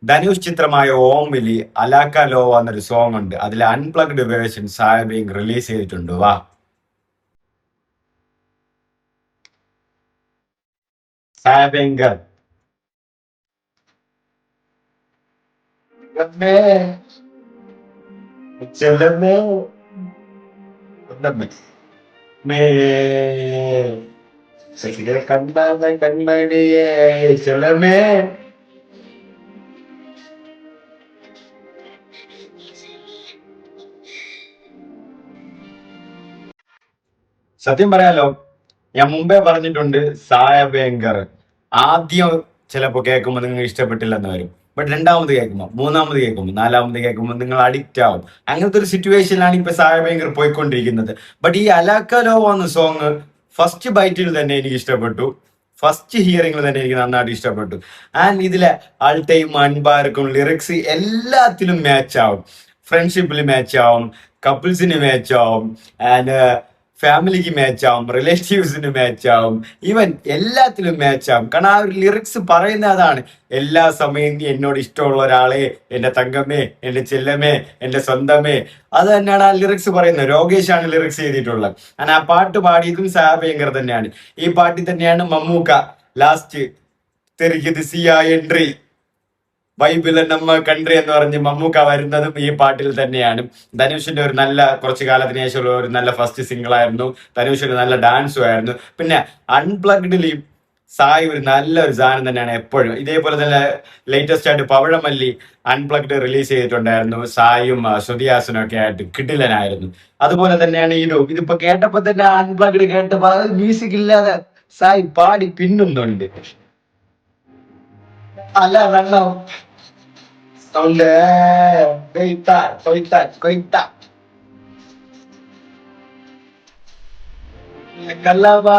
ധനുഷ് ചിത്രമായ ഓമില് അലാക്ക ലോവ എന്നൊരു സോങ് ഉണ്ട്. അതിൽ അൺപ്ലഗ്ഡ് വേർഷൻ സായബിങ് റിലീസ് ചെയ്തിട്ടുണ്ട്. വാ സായബിങ്കർ ചെല്ലമ്മേ ഒന്നമ്മേ മേ കണ്ണാന്ന കൺമണിയേ ചെല്ലമ്മേ. സത്യം പറയാലോ, ഞാൻ മുമ്പേ പറഞ്ഞിട്ടുണ്ട് സായബേങ്കർ ആദ്യം ചിലപ്പോ കേൾക്കുമ്പോൾ നിങ്ങൾ ഇഷ്ടപ്പെട്ടില്ലെന്ന് വരും. ബട്ട് രണ്ടാമത് കേൾക്കുമ്പോൾ, മൂന്നാമത് കേൾക്കുമ്പോൾ, നാലാമത് കേൾക്കുമ്പോൾ നിങ്ങൾ അഡിക്റ്റ് ആവും. അങ്ങനത്തെ ഒരു സിറ്റുവേഷനിലാണ് ഇപ്പൊ സായബേങ്കർ പോയിക്കൊണ്ടിരിക്കുന്നത്. ബട്ട് ഈ അലാക്ക ലോവ എന്ന സോങ് ഫസ്റ്റ് ബൈറ്റിൽ തന്നെ എനിക്ക് ഇഷ്ടപ്പെട്ടു. ഫസ്റ്റ് ഹിയറിംഗിൽ തന്നെ എനിക്ക് നന്നായിട്ട് ഇഷ്ടപ്പെട്ടു. ആൻഡ് ഇതിലെ ആൾട്ടയും അൻപാർക്കും ലിറിക്സ് എല്ലാത്തിലും മാച്ച് ആവും. ഫ്രണ്ട്ഷിപ്പിൽ മാച്ച് ആവും, കപ്പിൾസിന് മാച്ച് ആവും, ആൻഡ് ഫാമിലിക്ക് മാച്ച് ആവും, റിലേറ്റീവ്സിന് മാച്ച് ആവും, ഈവൻ എല്ലാത്തിലും മാച്ച് ആവും. കാരണം ആ ഒരു ലിറിക്സ് പറയുന്ന അതാണ്, എല്ലാ സമയം നീ എന്നോട് ഇഷ്ടമുള്ള ഒരാളെ, എന്റെ തങ്കമ്മേ, എന്റെ ചെല്ലമ്മേ, എന്റെ സ്വന്തമേ. അത് തന്നെയാണ് ആ ലിറിക്സ് പറയുന്നത്. രോഗേഷാണ് ലിറിക്സ് ചെയ്തിട്ടുള്ളത്. ആ പാട്ട് പാടിയതും സാബേങ്കർ തന്നെയാണ്. ഈ പാട്ടിൽ തന്നെയാണ് മമ്മൂക്ക ലാസ്റ്റ് തെറിക്കത് സിയ എൻട്രി ബൈബിള് നമ്മ കൺട്രി എന്ന് പറഞ്ഞ് മമ്മൂക്ക വരുന്നതും ഈ പാട്ടിൽ തന്നെയാണ്. ധനുഷിന്റെ ഒരു നല്ല കുറച്ചു കാലത്തിന് ശേഷമുള്ള ഒരു നല്ല ഫസ്റ്റ് സിംഗിൾ ആയിരുന്നു. ധനുഷിന്റെ നല്ല ഡാൻസും ആയിരുന്നു. പിന്നെ അൺപ്ലഗ്ഡിൽ സായി ഒരു നല്ലൊരു സാധനം തന്നെയാണ് എപ്പോഴും. ഇതേപോലെ തന്നെ ലേറ്റസ്റ്റ് ആയിട്ട് പവിഴമല്ലി അൺപ്ലഗ്ഡ് റിലീസ് ചെയ്തിട്ടുണ്ടായിരുന്നു. സായും ശ്രുതിഹാസനും ഒക്കെ ആയിട്ട് കിടിലനായിരുന്നു. അതുപോലെ തന്നെയാണ് ഇതിപ്പോ കേട്ടപ്പോ തന്നെ അൺപ്ലഗ്ഡ് കേട്ടപ്പോ മ്യൂസിക് ഇല്ലാതെ സായി പാടി പിന്നുന്നുണ്ട്. അല്ല വെള്ളം sound കൊയ്ത്ത കൊയ്ത്ത കൊയ്ത്ത കല്ലവാ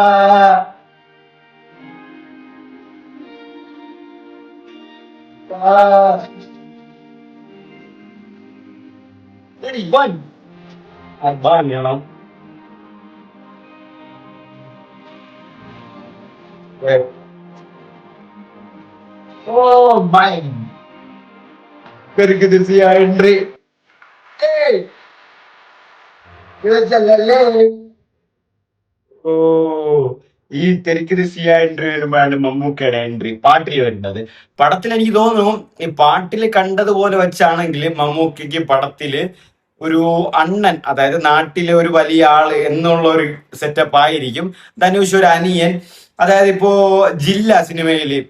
One. Abang ya lang. Oh my. Kerja si Andre. Eh, kerja lele. ഓ, ഈ തെരിക്കത് സി എൻട്രി വരുമ്പോഴാണ് മമ്മൂക്കയുടെ എൻട്രി പാട്ടിൽ വരുന്നത്. പടത്തിൽ എനിക്ക് തോന്നുന്നു ഈ പാട്ടിൽ കണ്ടതുപോലെ വെച്ചാണെങ്കിൽ മമ്മൂക്കയ്ക്ക് പടത്തില് ഒരു അണ്ണൻ, അതായത് നാട്ടിലെ ഒരു വലിയ ആള് എന്നുള്ള ഒരു സെറ്റപ്പ് ആയിരിക്കും. ധനുഷ് ഒരു അനിയൻ, അതായത് ഇപ്പോ ജില്ല സിനിമയില്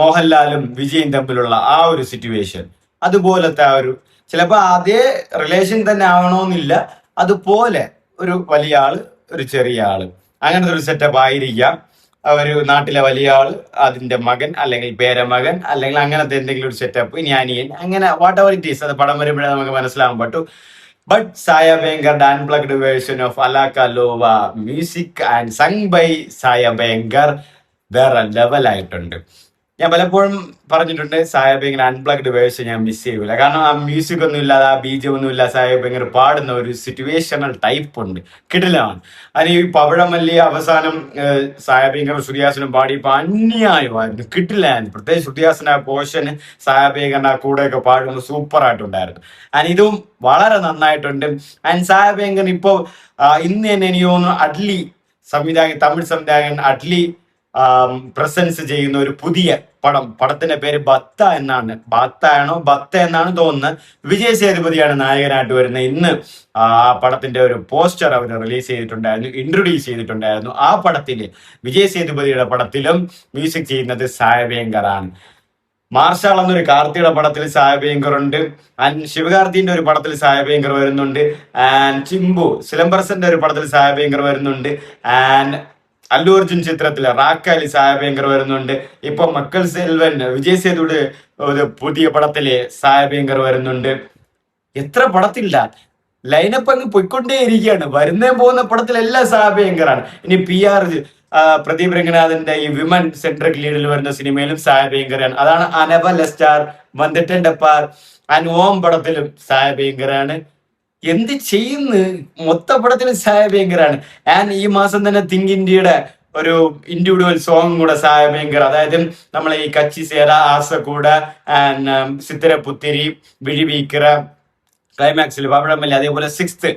മോഹൻലാലും വിജയും തമ്മിലുള്ള ആ ഒരു സിറ്റുവേഷൻ, അതുപോലത്തെ ആ ഒരു, ചിലപ്പോ അതേ റിലേഷൻ തന്നെ ആവണമെന്നില്ല, അതുപോലെ ഒരു വലിയ ആള് ഒരു ചെറിയ ആള്, അങ്ങനത്തെ ഒരു സെറ്റപ്പ് ആയിരിക്കാം. ഒരു നാട്ടിലെ വലിയ ആള് അതിന്റെ മകൻ അല്ലെങ്കിൽ പേരമകൻ അല്ലെങ്കിൽ അങ്ങനത്തെ എന്തെങ്കിലും ഒരു സെറ്റപ്പ്, ഇനി അനിയൻ, അങ്ങനെ വാട്ട് എവർ ഇറ്റ് ഈസ്, അത് പടം വരുമ്പോഴേ നമുക്ക് മനസ്സിലാവാൻ പറ്റും. ബട്ട് സായ ബേങ്കർ അൺപ്ലഗ്ഡ് വേർഷൻ ഓഫ് അലാക്ക ലോവ മ്യൂസിക് ആൻഡ് സങ് ബൈ സായ ബേങ്കർ വേറെ ലെവലായിട്ടുണ്ട്. ഞാൻ പലപ്പോഴും പറഞ്ഞിട്ടുണ്ട് സാഹിബ് ഇങ്ങനെ അൺപ്ലഗ്ഡ് വേർഷൻ ഞാൻ മിസ് ചെയ്യൂല. കാരണം ആ മ്യൂസിക് ഒന്നും ഇല്ലാതെ, ആ ബീജം ഒന്നും ഇല്ല, സാഹിബ് ഇങ്ങനെ പാടുന്ന ഒരു സിറ്റുവേഷണൽ ടൈപ്പ് ഉണ്ട്, കിടിലാണ്. അതിന് ഈ പവിഴമല്ലി അവസാനം സാഹിബ് ഇങ്ങനെ ശ്രുതിഹാസനും പാടിയപ്പോൾ അന്യായമായിരുന്നു, കിട്ടില്ലായിരുന്നു. പ്രത്യേകിച്ച് ശ്രുതിഹാസന പോർഷന് സാഹിബ് ഇങ്ങനെ കൂടെയൊക്കെ പാടുന്നത് സൂപ്പർ ആയിട്ടുണ്ടായിരുന്നു. ആൻഡ് ഇതും വളരെ നന്നായിട്ടുണ്ട്. ആൻഡ് സാഹിബ് ഇങ്ങനെ ഇപ്പോൾ ഇന്ന് തന്നെ എനിക്ക് തോന്നുന്നു അഡ്ലി സംവിധായകൻ, തമിഴ് സംവിധായകൻ അഡ്ലി പ്രസൻസ് ചെയ്യുന്ന ഒരു പുതിയ പടത്തിന്റെ പേര് ബത്ത എന്നാണ്. ബത്ത എന്നാണ് തോന്നുന്നത്. വിജയ് സേതുപതിയാണ് നായകനായിട്ട് വരുന്നത്. ഇന്ന് ആ പടത്തിന്റെ ഒരു പോസ്റ്റർ അവർ റിലീസ് ചെയ്തിട്ടുണ്ടായിരുന്നു, ഇൻട്രൊഡ്യൂസ് ചെയ്തിട്ടുണ്ടായിരുന്നു. ആ പടത്തില് വിജയ് സേതുപതിയുടെ പടത്തിലും മ്യൂസിക് ചെയ്യുന്നത് സായബേങ്കർ ആണ്. മാർഷാൾ എന്നൊരു കാർത്തിയുടെ പടത്തിൽ സായബേങ്കർ ഉണ്ട്. ആൻഡ് ശിവകാർത്തിന്റെ ഒരു പടത്തിൽ സായബേങ്കർ വരുന്നുണ്ട്. ആൻഡ് ചിമ്പു സിലംബർസന്റെ ഒരു പടത്തിൽ സായബേങ്കർ വരുന്നുണ്ട്. ആൻഡ് അല്ലു അർജുൻ ചിത്രത്തില് റാക്കാലി സായബേങ്കർ വരുന്നുണ്ട്. ഇപ്പൊ മക്കൾ സെൽവൻ വിജയ് സേതുയുടെ ഒരു പുതിയ പടത്തില് സായബേങ്കർ വരുന്നുണ്ട്. എത്ര പടത്തില്ല, ലൈനപ്പ് അങ്ങ് പൊയ്ക്കൊണ്ടേ ഇരിക്കുകയാണ്. വരുന്നേ പോകുന്ന പടത്തിലെല്ലാം സായബേങ്കറാണ്. ഇനി PR പ്രദീപ് രംഗനാഥന്റെ ഈ വിമൻ സെൻട്രിക് ലീഡിൽ വരുന്ന സിനിമയിലും സായബേങ്കറാണ്. അതാണ് അനബൽ സ്റ്റാർ വന്നിട്ടുണ്ടപ്പാർ. ആൻഡ് ഓം പടത്തിലും സായബേങ്കറാണ്. എന്ത് ചെയ്യുന്നു, മൊത്ത പടത്തിൽ സായബേങ്കറാണ്. ആൻഡ് ഈ മാസം തന്നെ തിങ്ക് ഇന്ത്യയുടെ ഒരു ഇൻഡിവിജ്വൽ സോങ് കൂടെ ഭയങ്കര, അതായത് നമ്മളെ ഈ കച്ചി സേര ആസ കൂടെ സിത്തിര പുത്തിരി വിഴിവീക്കറ ക്ലൈമാക്സിൽ പവിഴമല്ലി, അതേപോലെ സിക്സ്ത്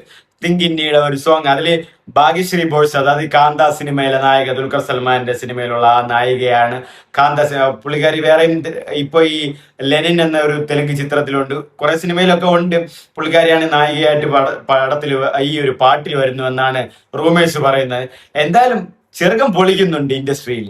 തിങ്ക് ഇന്ത്യയുടെ ഒരു സോങ്, അതില് ഭാഗ്യശ്രീ ബോയ്സ്, അതായത് കാന്ത സിനിമയിലെ നായിക, ദുൽഖർ സൽമാന്റെ സിനിമയിലുള്ള ആ നായികയാണ്. പുള്ളിക്കാരി വേറെ ഇപ്പൊ ഈ ലെനിൻ എന്ന ഒരു തെലുങ്ക് ചിത്രത്തിലുണ്ട്, കുറെ സിനിമയിലൊക്കെ ഉണ്ട്. പുള്ളിക്കാരിയാണ് നായികയായിട്ട് പടത്തിൽ ഈ ഒരു പാട്ടിൽ വരുന്നു എന്നാണ് റൂമേഴ്സ് പറയുന്നത്. എന്തായാലും ചെറുക്കം പൊളിക്കുന്നുണ്ട് ഇൻഡസ്ട്രിയിൽ.